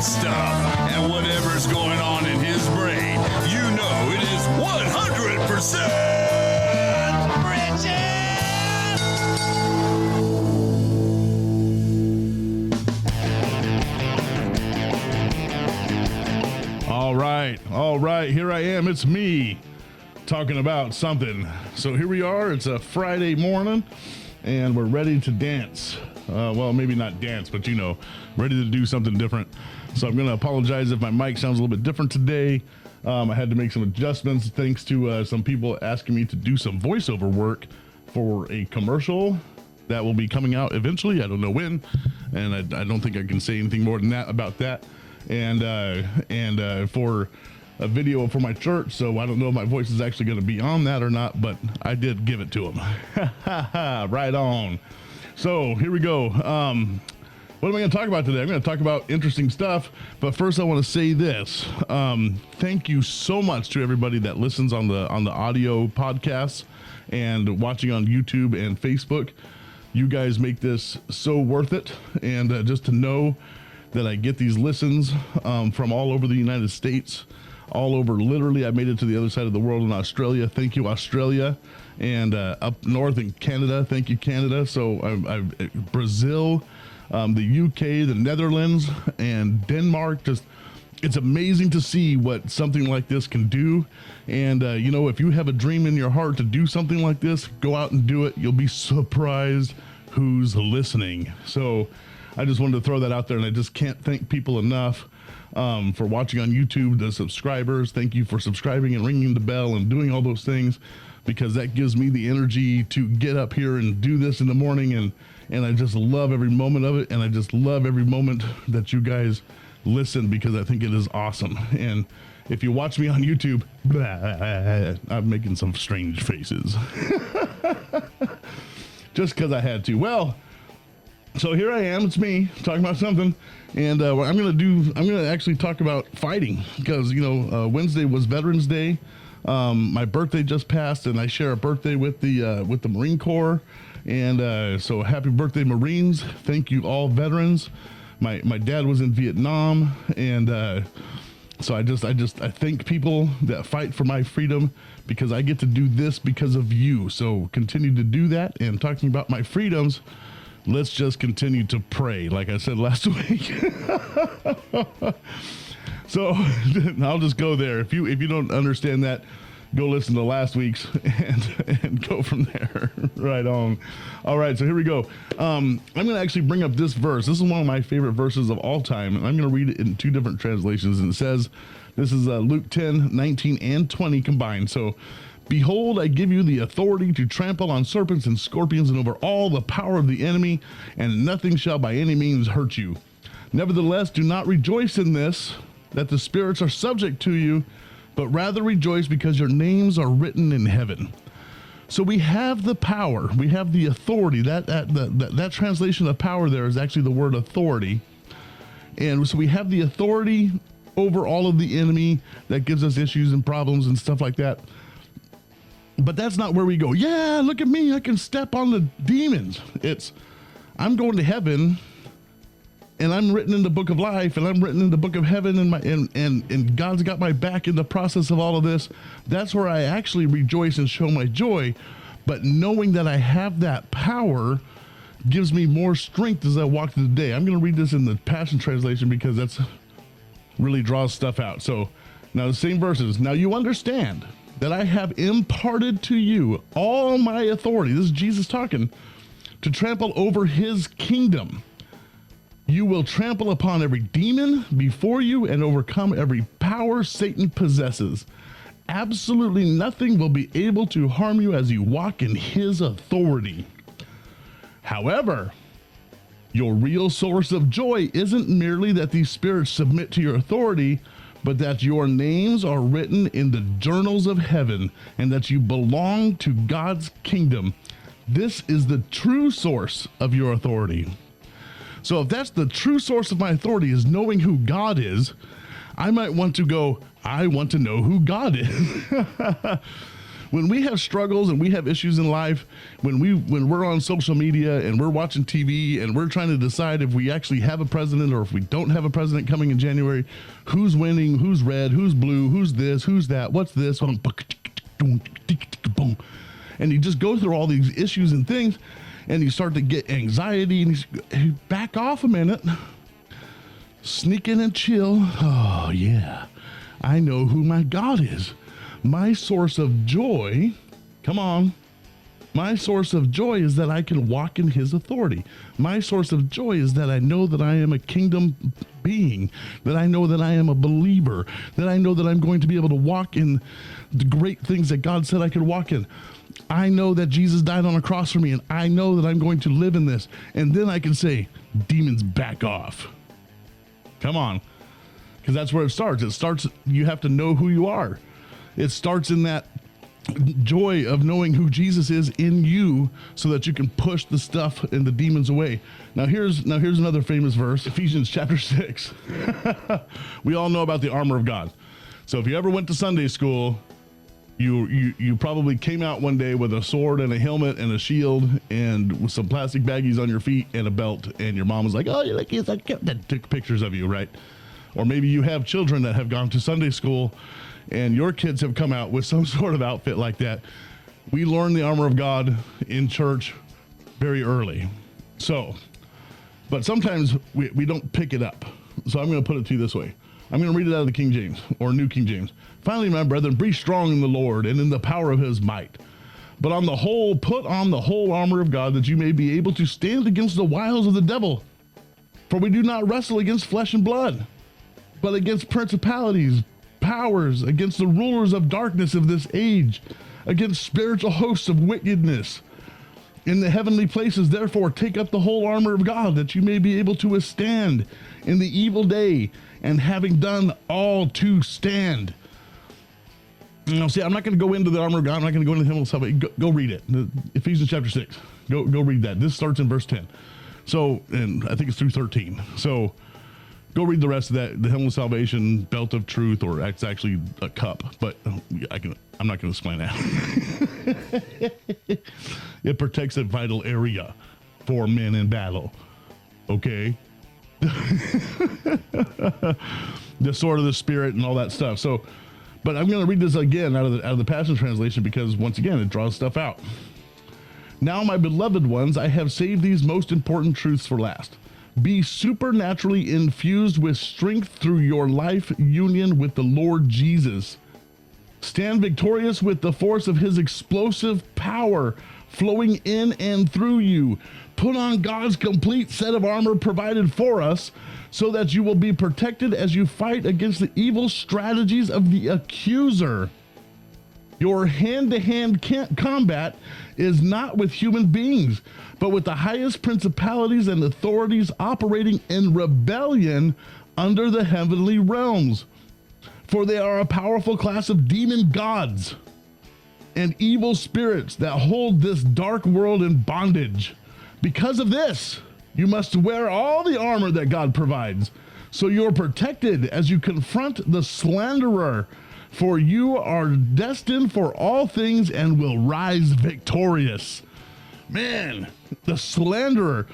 stuff. And whatever's going on in his brain, you know it is 100% Bridget! All right, here I am. It's me talking about something. So here we are. It's a Friday morning, and we're ready to dance. Well, maybe not dance, but you know, ready to do something different. So I'm going to apologize if my mic sounds a little bit different today. I had to make some adjustments thanks to some people asking me to do some voiceover work for a commercial that will be coming out eventually. I don't know when, and I don't think I can say anything more than that about that. And for a video for my church, so I don't know if my voice is actually going to be on that or not, but I did give it to him. Right on. So here we go. What am I going to talk about today? I'm going to talk about interesting stuff, but first I want to say this. Thank you so much to everybody that listens on the audio podcasts and watching on YouTube and Facebook. You guys make this so worth it, and just to know that I get these listens from all over the United States, all over. Literally, I made it to the other side of the world in Australia. Thank you, Australia. And up north in Canada. Thank you, Canada. So Brazil, the UK, the Netherlands, and Denmark. Just, it's amazing to see what something like this can do. And, you know, if you have a dream in your heart to do something like this, go out and do it. You'll be surprised who's listening. So I just wanted to throw that out there, and I just can't thank people enough for watching on YouTube, the subscribers. Thank you for subscribing and ringing the bell and doing all those things, because that gives me the energy to get up here and do this in the morning, and I just love every moment of it, and I just love every moment that you guys listen, because I think it is awesome. And if you watch me on YouTube, I'm making some strange faces just because I had to. Well, so here I am, it's me talking about something, and what I'm going to actually talk about fighting, because, you know, Wednesday was Veterans Day. My birthday just passed, and I share a birthday with the Marine Corps, and so happy birthday, Marines. Thank you, all veterans. My dad was in Vietnam, and so I thank people that fight for my freedom, because I get to do this because of you. So continue to do that. And talking about my freedoms, let's just continue to pray, like I said last week. So I'll just go there. If you don't understand that, go listen to last week's and go from there. Right on. All right, so here we go. I'm going to actually bring up this verse. This is one of my favorite verses of all time, and I'm going to read it in two different translations. And it says, this is Luke 10, 19, and 20 combined. So, behold, I give you the authority to trample on serpents and scorpions and over all the power of the enemy, and nothing shall by any means hurt you. Nevertheless, do not rejoice in this, that the spirits are subject to you, but rather rejoice because your names are written in heaven. So we have the power, we have the authority. That translation of power there is actually the word authority. And so we have the authority over all of the enemy that gives us issues and problems and stuff like that. But that's not where we go, yeah, look at me, I can step on the demons. It's, I'm going to heaven, and I'm written in the book of life, and I'm written in the book of heaven, and God's got my back in the process of all of this. That's where I actually rejoice and show my joy. But knowing that I have that power gives me more strength as I walk through the day. I'm going to read this in the Passion Translation, because that's really draws stuff out. So now the same verses. Now you understand that I have imparted to you all my authority. This is Jesus talking, to trample over his kingdom. You will trample upon every demon before you and overcome every power Satan possesses. Absolutely nothing will be able to harm you as you walk in his authority. However, your real source of joy isn't merely that these spirits submit to your authority, but that your names are written in the journals of heaven and that you belong to God's kingdom. This is the true source of your authority. So if that's the true source of my authority, is knowing who God is, I might want to go, I want to know who God is. When we have struggles and we have issues in life, when we're on social media and we're watching TV and we're trying to decide if we actually have a president or if we don't have a president coming in January, who's winning, who's red, who's blue, who's this, who's that, what's this, and you just go through all these issues and things, and you start to get anxiety, and you back off a minute, sneak in and chill. Oh yeah, I know who my God is. My source of joy, come on. My source of joy is that I can walk in his authority. My source of joy is that I know that I am a kingdom being, that I know that I am a believer, that I know that I'm going to be able to walk in the great things that God said I could walk in. I know that Jesus died on a cross for me, and I know that I'm going to live in this. And then I can say, demons, back off. Come on. Because that's where it starts. It starts, you have to know who you are. It starts in that joy of knowing who Jesus is in you so that you can push the stuff and the demons away. Now here's another famous verse, Ephesians chapter 6. We all know about the armor of God. So if you ever went to Sunday school, you probably came out one day with a sword and a helmet and a shield and with some plastic baggies on your feet and a belt, and your mom was like, oh, you're like, yes, I took pictures of you, right? Or maybe you have children that have gone to Sunday school and your kids have come out with some sort of outfit like that. We learn the armor of God in church very early. So, but sometimes we don't pick it up. So I'm going to put it to you this way. I'm going to read it out of the King James, or New King James. Finally, my brethren, be strong in the Lord and in the power of his might. But on the whole, put on the whole armor of God, that you may be able to stand against the wiles of the devil. For we do not wrestle against flesh and blood, but against principalities, powers, against the rulers of darkness of this age, against spiritual hosts of wickedness in the heavenly places. Therefore, take up the whole armor of God, that you may be able to withstand in the evil day, and having done all to stand. Now, see, I'm not going to go into the armor of God. I'm not going to go into the helmet of salvation. Go read it. Ephesians chapter 6. Go read that. This starts in verse 10. So, and I think it's through 13. So, go read the rest of that. The helmet of salvation, belt of truth, or it's actually a cup. But I'm not going to explain that. It protects a vital area for men in battle. Okay. The sword of the Spirit and all that stuff. So, but I'm going to read this again out of the Passion Translation, because once again it draws stuff out. Now, my beloved ones, I have saved these most important truths for last. Be supernaturally infused with strength through your life union with the Lord Jesus. Stand victorious with the force of his explosive power flowing in and through you. Put on God's complete set of armor provided for us, so that you will be protected as you fight against the evil strategies of the accuser. Your hand-to-hand combat is not with human beings, but with the highest principalities and authorities operating in rebellion under the heavenly realms. For they are a powerful class of demon gods and evil spirits that hold this dark world in bondage. Because of this, you must wear all the armor that God provides, so you're protected as you confront the slanderer, for you are destined for all things and will rise victorious. Man, the slanderer,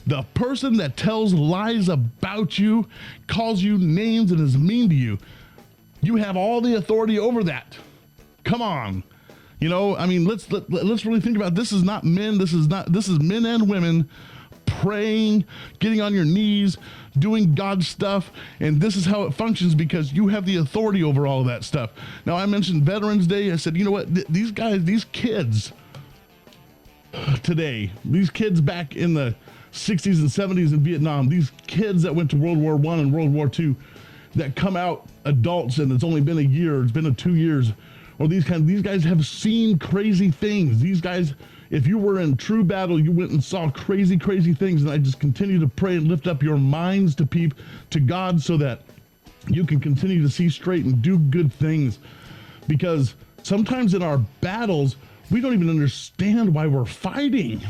the person that tells lies about you, calls you names and is mean to you, you have all the authority over that. Come on. You know, I mean, let's really think about it. This is not men. This is men and women praying, getting on your knees, doing God's stuff. And this is how it functions, because you have the authority over all of that stuff. Now, I mentioned Veterans Day. I said, you know what? These guys, these kids today, these kids back in the 60s and 70s in Vietnam, these kids that went to World War I and World War II that come out adults and it's only been a year, it's been 2 years, or these guys have seen crazy things. These guys, if you were in true battle, you went and saw crazy, crazy things. And I just continue to pray and lift up your minds to God, so that you can continue to see straight and do good things. Because sometimes in our battles, we don't even understand why we're fighting.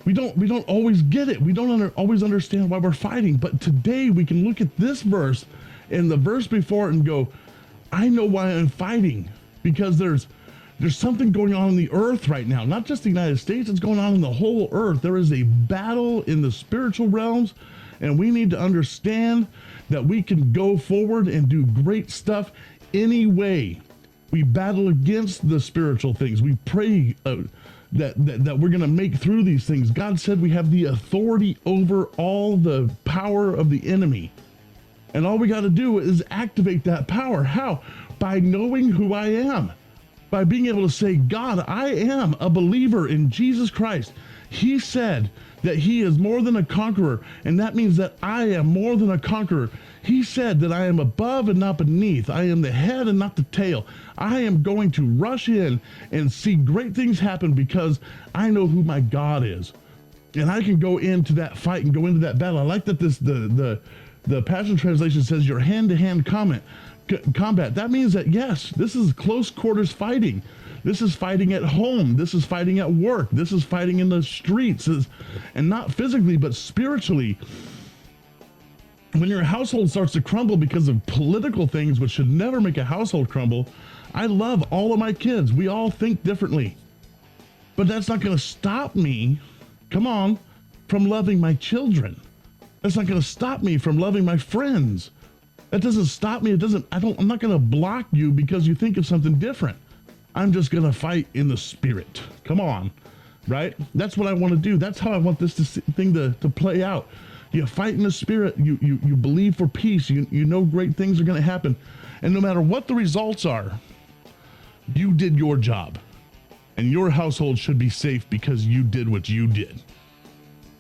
We don't always get it. We don't always understand why we're fighting. But today we can look at this verse and the verse before it and go, I know why I'm fighting, because there's There's something going on in the earth right now, not just the United States, it's going on in the whole earth. There is a battle in the spiritual realms, and we need to understand that we can go forward and do great stuff anyway. We battle against the spiritual things. We pray that we're going to make through these things. God said we have the authority over all the power of the enemy. And all we got to do is activate that power. How? By knowing who I am. By being able to say, God, I am a believer in Jesus Christ. He said that he is more than a conqueror, and that means that I am more than a conqueror. He said that I am above and not beneath. I am the head and not the tail. I am going to rush in and see great things happen because I know who my God is. And I can go into that fight and go into that battle. I like that the Passion Translation says your hand-to-hand combat. That means that, yes, this is close quarters fighting. This is fighting at home. This is fighting at work. This is fighting in the streets. And not physically, but spiritually. When your household starts to crumble because of political things, which should never make a household crumble, I love all of my kids. We all think differently. But that's not going to stop me, come on, from loving my children. That's not going to stop me from loving my friends. That doesn't stop me. I'm not going to block you because you think of something different. I'm just going to fight in the spirit. Come on, right? That's what I want to do. That's how I want this thing to play out. You fight in the spirit. You believe for peace. You know great things are going to happen. And no matter what the results are, you did your job. And your household should be safe because you did what you did.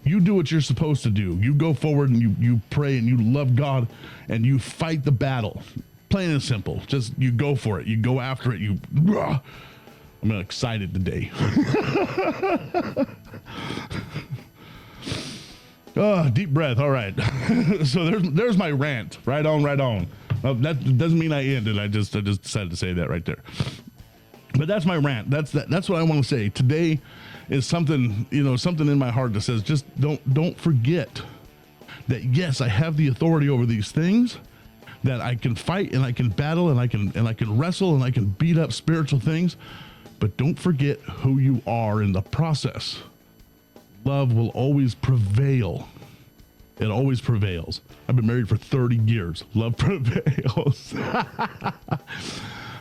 You do what you're supposed to do. You go forward and you pray and you love God and you fight the battle. Plain and simple. Just you go for it. You go after it. I'm excited today. Deep breath. All right. So there's my rant. Right on. Well, that doesn't mean I ended. I just decided to say that right there. But that's my rant. That's what I want to say. Today is something in my heart that says just don't forget that yes, I have the authority over these things, that I can fight and I can battle and I can wrestle and I can beat up spiritual things, but don't forget who you are in the process. Love will always prevail. It always prevails. I've been married for 30 years. Love prevails.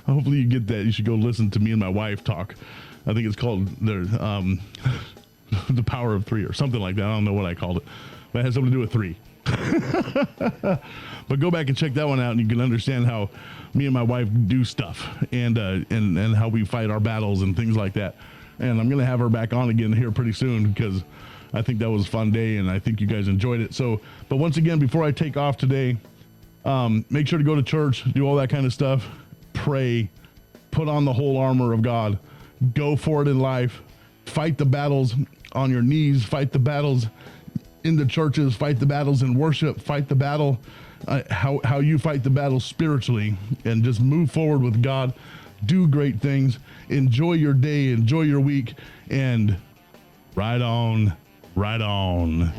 Hopefully you get that. You should go listen to me and my wife talk. I think it's called The Power of Three or something like that. I don't know what I called it, but it has something to do with three. But go back and check that one out and you can understand how me and my wife do stuff and how we fight our battles and things like that. And I'm going to have her back on again here pretty soon because I think that was a fun day and I think you guys enjoyed it. So, but once again, before I take off today, make sure to go to church, do all that kind of stuff, pray, put on the whole armor of God, go for it in life, fight the battles on your knees, fight the battles in the churches, fight the battles in worship, fight the battle, how you fight the battle spiritually, and just move forward with God. Do great things. Enjoy your day. Enjoy your week. And right on, right on.